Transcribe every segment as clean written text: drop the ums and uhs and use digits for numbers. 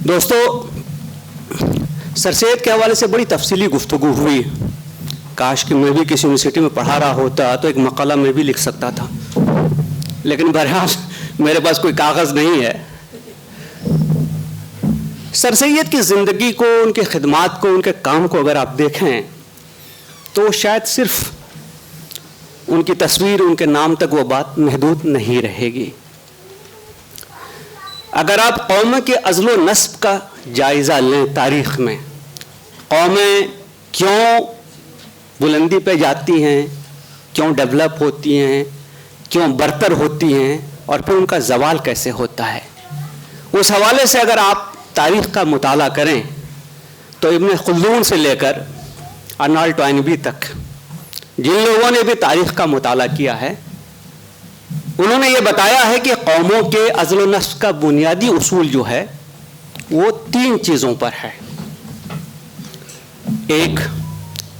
دوستو، سر سید کے حوالے سے بڑی تفصیلی گفتگو ہوئی. کاش کہ میں بھی کسی یونیورسٹی میں پڑھا رہا ہوتا تو ایک مقالہ میں بھی لکھ سکتا تھا، لیکن بہرحال میرے پاس کوئی کاغذ نہیں ہے. سر سید کی زندگی کو، ان کے خدمات کو، ان کے کام کو اگر آپ دیکھیں تو شاید صرف ان کی تصویر، ان کے نام تک وہ بات محدود نہیں رہے گی. اگر آپ قوم کے عزل و نسب کا جائزہ لیں تاریخ میں، قومیں کیوں بلندی پہ جاتی ہیں، کیوں ڈیولپ ہوتی ہیں، کیوں برتر ہوتی ہیں، اور پھر ان کا زوال کیسے ہوتا ہے، اس حوالے سے اگر آپ تاریخ کا مطالعہ کریں تو ابن خلدون سے لے کر ارنالڈ ٹوائنبی تک جن لوگوں نے بھی تاریخ کا مطالعہ کیا ہے، انہوں نے یہ بتایا ہے کہ قوموں کے عزل و نسب کا بنیادی اصول جو ہے وہ 3 چیزوں پر ہے. ایک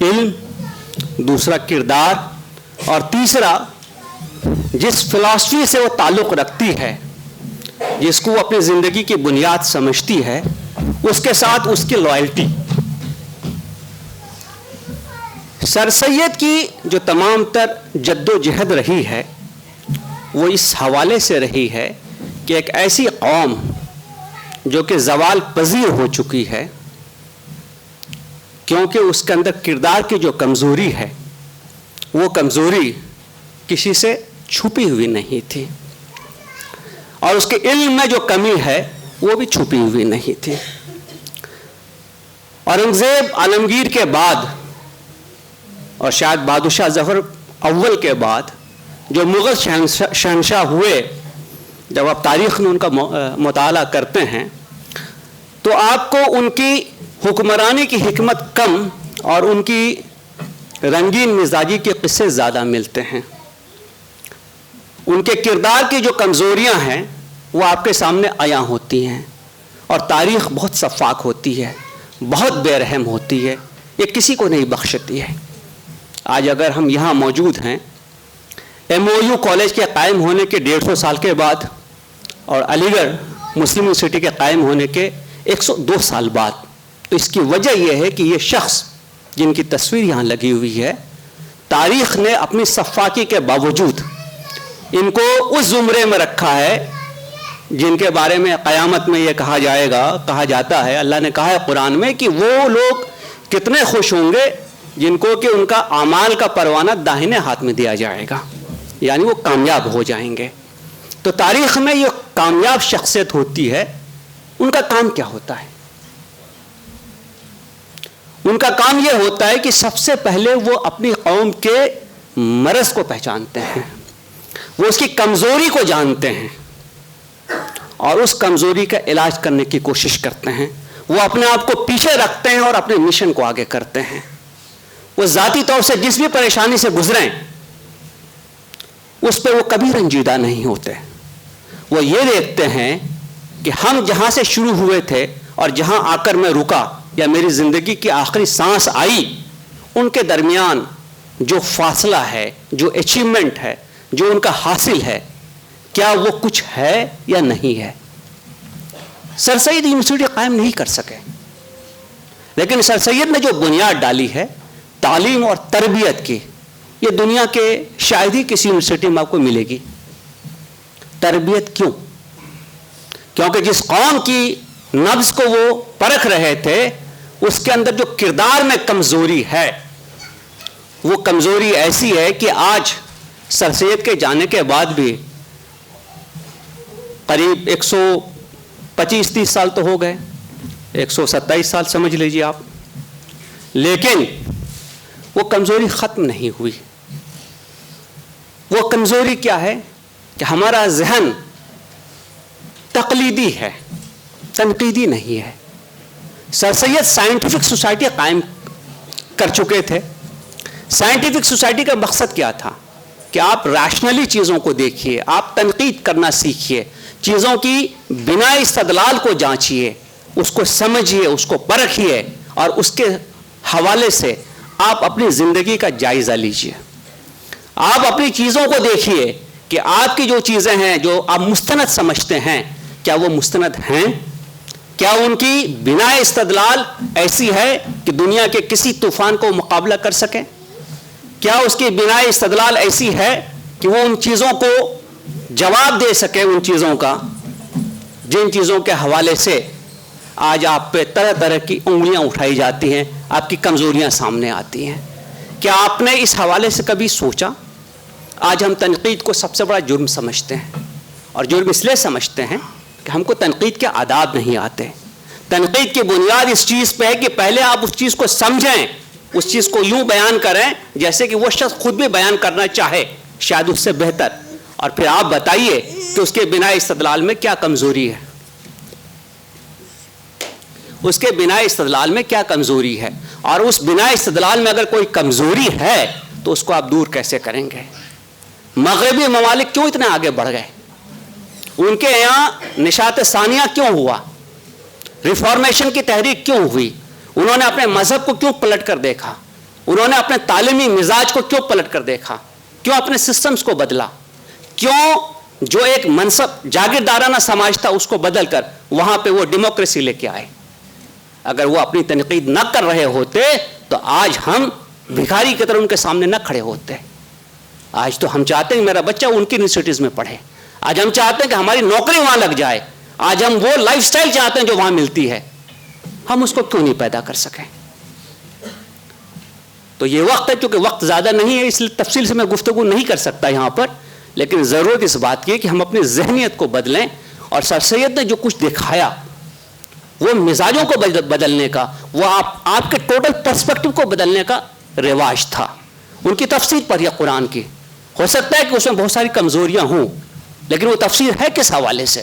علم، دوسرا کردار، اور تیسرا جس فلسفی سے وہ تعلق رکھتی ہے، جس کو وہ اپنی زندگی کی بنیاد سمجھتی ہے، اس کے ساتھ اس کی لائلٹی. سر سید کی جو تمام تر جد و جہد رہی ہے وہ اس حوالے سے رہی ہے کہ ایک ایسی قوم جو کہ زوال پذیر ہو چکی ہے، کیونکہ اس کے اندر کردار کی جو کمزوری ہے وہ کمزوری کسی سے چھپی ہوئی نہیں تھی، اور اس کے علم میں جو کمی ہے وہ بھی چھپی ہوئی نہیں تھی. اورنگزیب عالمگیر کے بعد، اور شاید بادشاہ ظفر اول کے بعد جو مغل شہنشاہ ہوئے، جب آپ تاریخ میں ان کا مطالعہ کرتے ہیں تو آپ کو ان کی حکمرانی کی حکمت کم اور ان کی رنگین مزاجی کے قصے زیادہ ملتے ہیں. ان کے کردار کی جو کمزوریاں ہیں وہ آپ کے سامنے عیاں ہوتی ہیں، اور تاریخ بہت شفاف ہوتی ہے، بہت بے رحم ہوتی ہے، یہ کسی کو نہیں بخشتی ہے. آج اگر ہم یہاں موجود ہیں MOU کالج کے قائم ہونے کے 150 سال کے بعد، اور علی گڑھ مسلم یونیورسٹی کے قائم ہونے کے 102 سال بعد، تو اس کی وجہ یہ ہے کہ یہ شخص جن کی تصویر یہاں لگی ہوئی ہے، تاریخ نے اپنی شفافیت کے باوجود ان کو اس زمرے میں رکھا ہے جن کے بارے میں قیامت میں یہ کہا جاتا ہے، اللہ نے کہا ہے قرآن میں کہ وہ لوگ کتنے خوش ہوں گے جن کو کہ ان کا اعمال کا پروانہ داہنے ہاتھ میں دیا جائے گا، یعنی وہ کامیاب ہو جائیں گے. تو تاریخ میں یہ کامیاب شخصیت ہوتی ہے، ان کا کام کیا ہوتا ہے؟ ان کا کام یہ ہوتا ہے کہ سب سے پہلے وہ اپنی قوم کے مرض کو پہچانتے ہیں، وہ اس کی کمزوری کو جانتے ہیں اور اس کمزوری کا علاج کرنے کی کوشش کرتے ہیں. وہ اپنے آپ کو پیچھے رکھتے ہیں اور اپنے مشن کو آگے کرتے ہیں. وہ ذاتی طور سے جس بھی پریشانی سے گزریں اس پہ وہ کبھی رنجیدہ نہیں ہوتے. وہ یہ دیکھتے ہیں کہ ہم جہاں سے شروع ہوئے تھے اور جہاں آ کر میں رکا یا میری زندگی کی آخری سانس آئی، ان کے درمیان جو فاصلہ ہے، جو اچیومنٹ ہے، جو ان کا حاصل ہے، کیا وہ کچھ ہے یا نہیں ہے. سر سید یونیورسٹی قائم نہیں کر سکے، لیکن سر سید نے جو بنیاد ڈالی ہے تعلیم اور تربیت کی، یہ دنیا کے شاید ہی کسی یونیورسٹی میں آپ کو ملے گی. تربیت کیوں؟ کیونکہ جس قوم کی نبض کو وہ پرکھ رہے تھے اس کے اندر جو کردار میں کمزوری ہے، وہ کمزوری ایسی ہے کہ آج سر سید کے جانے کے بعد بھی قریب 125-30 سال تو ہو گئے، 127 سال سمجھ لیجیے آپ، لیکن وہ کمزوری ختم نہیں ہوئی. وہ کمزوری کیا ہے کہ ہمارا ذہن تقلیدی ہے، تنقیدی نہیں ہے. سر سید سائنٹیفک سوسائٹی قائم کر چکے تھے. سائنٹیفک سوسائٹی کا مقصد کیا تھا کہ آپ ریشنلی چیزوں کو دیکھیے، آپ تنقید کرنا سیکھیے، چیزوں کی بنا استدلال کو جانچیے، اس کو سمجھیے، اس کو پرکھیے، اور اس کے حوالے سے آپ اپنی زندگی کا جائزہ لیجیے. آپ اپنی چیزوں کو دیکھیے کہ آپ کی جو چیزیں ہیں جو آپ مستند سمجھتے ہیں کیا وہ مستند ہیں. کیا ان کی بنا استدلال ایسی ہے کہ دنیا کے کسی طوفان کو مقابلہ کر سکے؟ کیا اس کی بنا استدلال ایسی ہے کہ وہ ان چیزوں کو جواب دے سکے، ان چیزوں کا جن چیزوں کے حوالے سے آج آپ پہ طرح طرح کی انگلیاں اٹھائی جاتی ہیں، آپ کی کمزوریاں سامنے آتی ہیں؟ کیا آپ نے اس حوالے سے کبھی سوچا؟ آج ہم تنقید کو سب سے بڑا جرم سمجھتے ہیں، اور جرم اس لیے سمجھتے ہیں کہ ہم کو تنقید کے آداب نہیں آتے۔ تنقید کی بنیاد اس چیز پہ ہے کہ پہلے آپ اس چیز کو سمجھیں، اس چیز کو یوں بیان کریں جیسے کہ وہ شخص خود بھی بیان کرنا چاہے، شاید اس سے بہتر، اور پھر آپ بتائیے کہ اس کے بنا استدلال میں کیا کمزوری ہے، اس کے بنا استدلال میں کیا کمزوری ہے، اور اس بنا استدلال میں اگر کوئی کمزوری ہے تو اس کو آپ دور کیسے کریں گے؟ مغربی ممالک کیوں اتنے آگے بڑھ گئے؟ ان کے یہاں نشاط ثانیہ کیوں ہوا؟ ریفارمیشن کی تحریک کیوں ہوئی؟ انہوں نے اپنے مذہب کو کیوں پلٹ کر دیکھا؟ انہوں نے اپنے تعلیمی مزاج کو کیوں پلٹ کر دیکھا؟ کیوں اپنے سسٹمز کو بدلا؟ کیوں جو ایک منصب جاگیردارانہ سماج تھا اس کو بدل کر وہاں پہ وہ ڈیموکریسی لے کے آئے؟ اگر وہ اپنی تنقید نہ کر رہے ہوتے تو آج ہم بھکاری کی طرح ان کے سامنے نہ کھڑے ہوتے۔ آج تو ہم چاہتے ہیں کہ میرا بچہ ان کی یونیورسٹیز میں پڑھے، آج ہم چاہتے ہیں کہ ہماری نوکری وہاں لگ جائے، آج ہم وہ لائف سٹائل چاہتے ہیں جو وہاں ملتی ہے، ہم اس کو کیوں نہیں پیدا کر سکیں؟ تو یہ وقت ہے، چونکہ وقت زیادہ نہیں ہے اس لیے تفصیل سے میں گفتگو نہیں کر سکتا یہاں پر، لیکن ضرورت اس بات کی ہے کہ ہم اپنی ذہنیت کو بدلیں، اور سر سید نے جو کچھ دکھایا وہ مزاجوں کو بدلنے کا، وہ آپ کے ٹوٹل پرسپیکٹو کو بدلنے کا رواج تھا۔ ان کی تفسیر پڑھیے قرآن کی، ہو سکتا ہے کہ اس میں بہت ساری کمزوریاں ہوں، لیکن وہ تفسیر ہے کس حوالے سے؟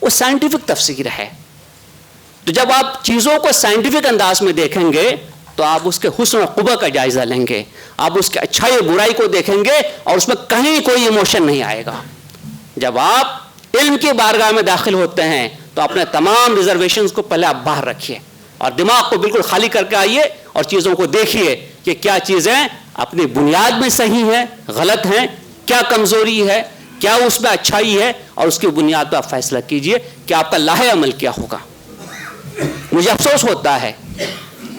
وہ سائنٹیفک تفسیر ہے۔ تو جب آپ چیزوں کو سائنٹیفک انداز میں دیکھیں گے تو آپ اس کے حسن و قبح کا جائزہ لیں گے، آپ اس کے اچھائی و برائی کو دیکھیں گے اور اس میں کہیں کوئی ایموشن نہیں آئے گا۔ جب آپ علم کی بارگاہ میں داخل ہوتے ہیں تو اپنے تمام ریزرویشنز کو پہلے آپ باہر رکھیے اور دماغ کو بالکل خالی کر کے آئیے اور چیزوں کو دیکھیے کہ کیا چیزیں اپنی بنیاد میں صحیح ہیں، غلط ہیں، کیا کمزوری ہے، کیا اس میں اچھائی ہے، اور اس کی بنیاد پر آپ فیصلہ کیجئے کہ آپ کا لاہ عمل کیا ہوگا۔ مجھے افسوس ہوتا ہے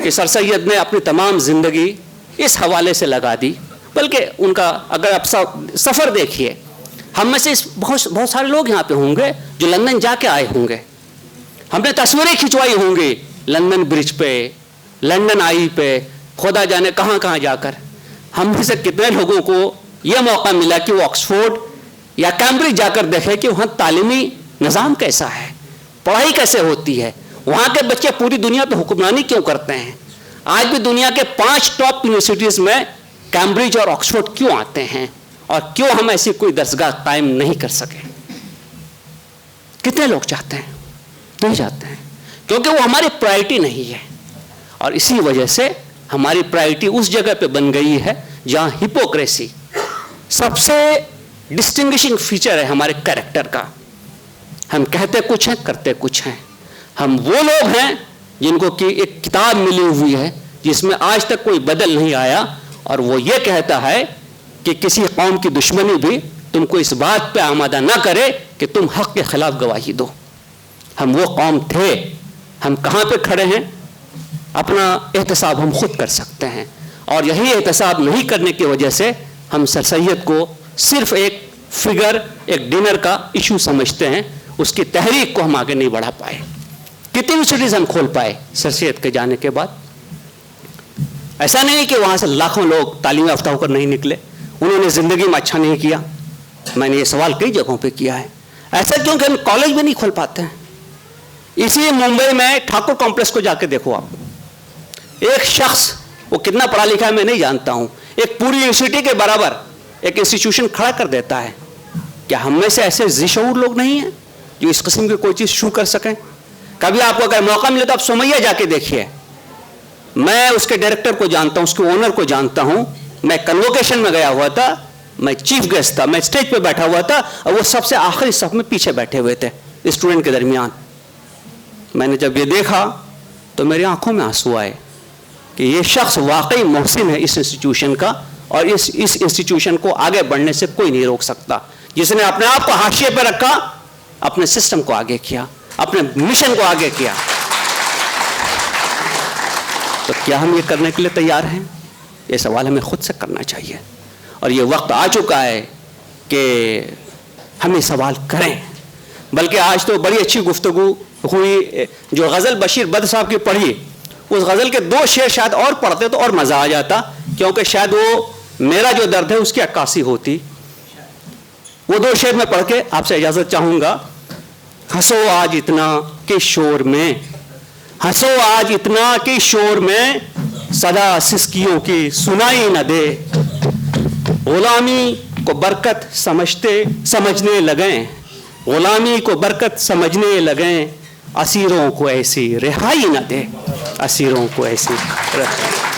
کہ سر سید نے اپنی تمام زندگی اس حوالے سے لگا دی، بلکہ ان کا اگر آپ سفر دیکھیے، ہم میں سے بہت سارے لوگ یہاں پہ ہوں گے جو لندن جا کے آئے ہوں گے، ہم نے تصویریں کھنچوائی ہوں گی لندن برج پہ، لندن آئی پہ، خدا جانے کہاں کہاں جا کر۔ ہم میں سے کتنے لوگوں کو یہ موقع ملا کہ وہ آکسفورڈ یا کیمبرج جا کر دیکھے کہ وہاں تعلیمی نظام کیسا ہے، پڑھائی کیسے ہوتی ہے، وہاں کے بچے پوری دنیا پہ حکمرانی کیوں کرتے ہیں، آج بھی دنیا کے 5 ٹاپ یونیورسٹیز میں کیمبرج اور آکسفورڈ کیوں آتے ہیں، اور کیوں ہم ایسی کوئی درسگاہ قائم نہیں کر سکے؟ کتنے لوگ چاہتے ہیں؟ نہیں چاہتے ہیں، کیونکہ وہ ہماری پرائرٹی نہیں ہے، اور اسی وجہ سے ہماری پرائرٹی اس جگہ پہ بن گئی ہے جہاں ہپوکریسی سب سے ڈسٹنگشنگ فیچر ہے ہمارے کریکٹر کا۔ ہم کہتے کچھ ہیں، کرتے کچھ ہیں۔ ہم وہ لوگ ہیں جن کو کہ ایک کتاب ملی ہوئی ہے جس میں آج تک کوئی بدل نہیں آیا، اور وہ یہ کہتا ہے کہ کسی قوم کی دشمنی بھی تم کو اس بات پہ آمادہ نہ کرے کہ تم حق کے خلاف گواہی دو۔ ہم وہ قوم تھے، ہم کہاں پہ کھڑے ہیں؟ اپنا احتساب ہم خود کر سکتے ہیں، اور یہی احتساب نہیں کرنے کی وجہ سے ہم سر سید کو صرف ایک فگر، ایک ڈنر کا ایشو سمجھتے ہیں، اس کی تحریک کو ہم آگے نہیں بڑھا پائے۔ کتنی یونیورسٹیز ہم کھول پائے سر سید کے جانے کے بعد؟ ایسا نہیں کہ وہاں سے لاکھوں لوگ تعلیم یافتہ ہو کر نہیں نکلے، انہوں نے زندگی میں اچھا نہیں کیا۔ میں نے یہ سوال کئی جگہوں پہ کیا ہے، ایسا کیوں کہ ہم کالج میں نہیں کھول پاتے ہیں؟ اسی ممبئی میں ٹھاکر کمپلیکس کو جا کے دیکھو آپ، ایک شخص، وہ کتنا پڑھا لکھا ہے میں نہیں جانتا ہوں، ایک پوری یونیورسٹی کے برابر ایک انسٹیٹیوشن کھڑا کر دیتا ہے۔ کیا ہم میں سے ایسے ذی شعور لوگ نہیں ہیں جو اس قسم کی کوئی چیز شروع کر سکیں؟ کبھی آپ کو اگر موقع ملے تو آپ سمیہ جا کے دیکھیے، میں اس کے ڈائریکٹر کو جانتا ہوں، اس کے اونر کو جانتا ہوں، میں کنوکیشن میں گیا ہوا تھا، میں چیف گیسٹ تھا، میں اسٹیج پہ بیٹھا ہوا تھا اور وہ سب سے آخری صف میں پیچھے بیٹھے ہوئے تھے اسٹوڈنٹ کے درمیان۔ میں نے جب یہ دیکھا تو میری آنکھوں میں آنسو آئے کہ یہ شخص واقعی محسن ہے اس انسٹیٹیوشن کا، اور اس انسٹیٹیوشن کو آگے بڑھنے سے کوئی نہیں روک سکتا، جس نے اپنے آپ کو حاشیے پہ رکھا، اپنے سسٹم کو آگے کیا، اپنے مشن کو آگے کیا۔ تو کیا ہم یہ کرنے کے لیے تیار ہیں؟ یہ سوال ہمیں خود سے کرنا چاہیے، اور یہ وقت آ چکا ہے کہ ہم یہ سوال کریں۔ بلکہ آج تو بڑی اچھی گفتگو ہوئی، جو غزل بشیر بدر صاحب کی پڑھی، اس غزل کے 2 شعر شاید اور پڑھتے تو اور مزہ آ جاتا، کیونکہ شاید وہ میرا جو درد ہے اس کی عکاسی ہوتی۔ وہ 2 شعر میں پڑھ کے آپ سے اجازت چاہوں گا۔ ہنسو آج اتنا کہ شور میں، ہنسو آج اتنا کہ شور میں، صدا سسکیوں کی سنائی نہ دے، غلامی کو برکت سمجھنے لگیں، غلامی کو برکت سمجھنے لگیں، اسیروں کو ایسی رہائی نہ دے، اسیروں کو ایسی رہائی۔